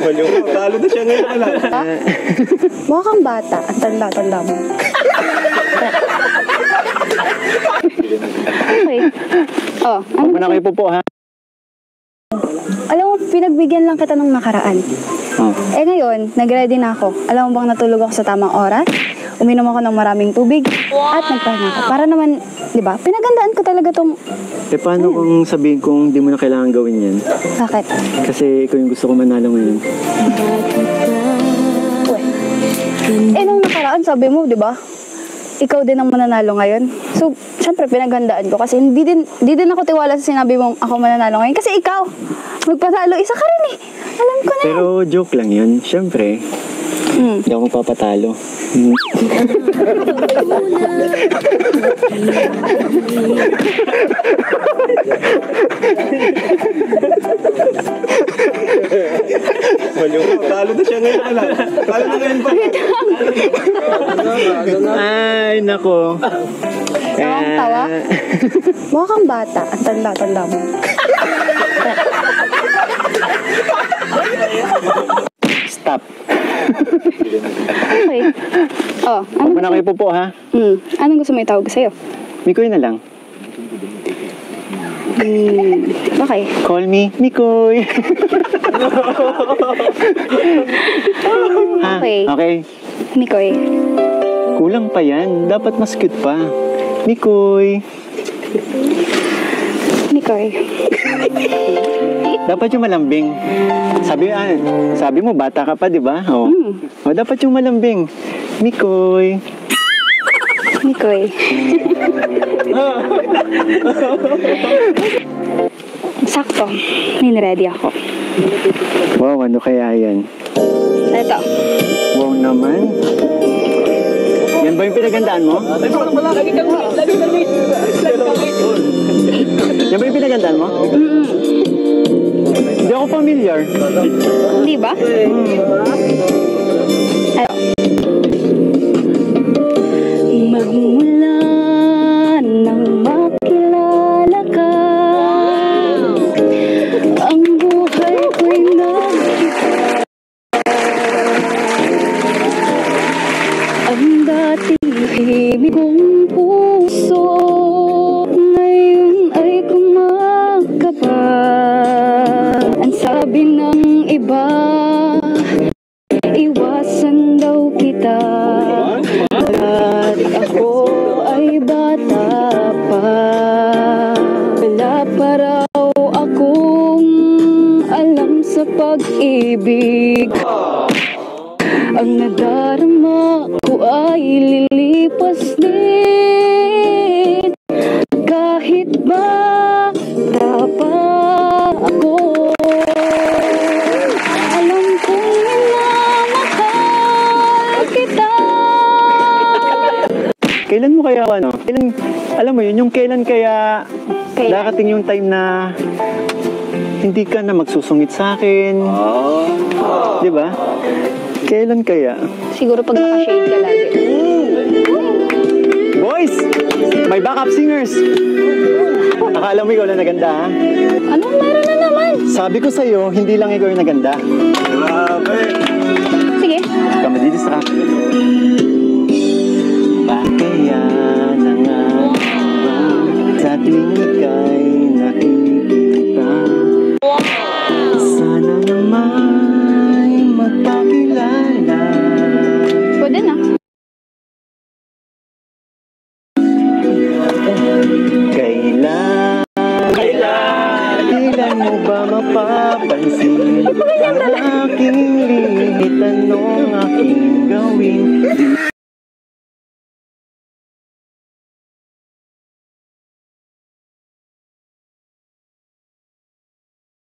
Malyong talo na siya ngayon. Mukha kang bata. Ang tanda-tanda mo. Okay. Oh, Huwag mo na kayo po ha. alam mo, pinagbigyan lang kita nung nakaraan. Oh. Eh ngayon, nag-ready na ako. Alam mo bang natulog ako sa tamang oras? Uminom ako ng maraming tubig at nagpahinga ako. Para naman, di ba, pinagandaan ko talaga tong... Eh paano kung sabihin kong di mo na kailangan gawin yan? Bakit? Kasi ikaw yung gusto ko manalo ngayon. Eh nung nakaraan, sabi mo, di ba? Ikaw din ang mananalo ngayon. So, syempre, pinaghandaan ko. Kasi hindi din ako tiwala sa sinabi mong ako mananalo ngayon. Kasi ikaw, magpatalo, isa ka rin eh. Alam ko na. Pero joke lang yun. Syempre, hindi ako magpapatalo. Malyong talo na siya ngayon. Talo na ngayon ba? Ay, nako. Tawang tawa? Mukha kang bata. Ang tanda-tanda mo. Stop. Okay. Oh, Huwag mo na kayo po ha. Anong gusto mo itawag sa'yo? Mikoy na lang. Okay. Call me Mikoy. Ha? Okay. Okay. Mikoy. Kulang pa yan. Dapat mas cute pa. Mikoy. Mikoy. Dapat yung malambing. Sabi mo, bata ka pa, di ba? Oh. Oh, dapat yung malambing. Mikoy. Mikoy. Sakto. Ninready ako. Wow, ano kaya yan? Ito. Wow naman. Yan ba yung pinagandaan mo? Yan ba yung pinagandaan mo? Hindi ako familiar. Di ba? Magmula nang makilala ka, ang buhay ko'y nagkita. Ang dating himig kong puso ngayon ay kumakaba. Ang sabi ng iba, iwasan daw kita. At ako ay bata pa. Wala pa raw akong alam sa pag-ibig. Ang nadarama ko ay lilipas din. Kahit bata pa ako, alam kong minamahal kita. Kailan mo kaya alam mo yun, yung kailan kaya darating yung time na hindi ka na magsusungit sa akin. Di ba? Kailan kaya? Siguro pag naka-shade ka lagi. Boys! May backup singers! Akala mo ikaw lang naganda, ha? Anong meron na naman? Sabi ko sa'yo, hindi lang ikaw yung naganda. Grabe. Sige. Ikaw madidistract. Kaya na nga ba sa tuwing ika'y nakikita? Sana naman magpakilala. Pwede na. Kailan mo ba mapapansin ang aking limit? Anong aking gawin?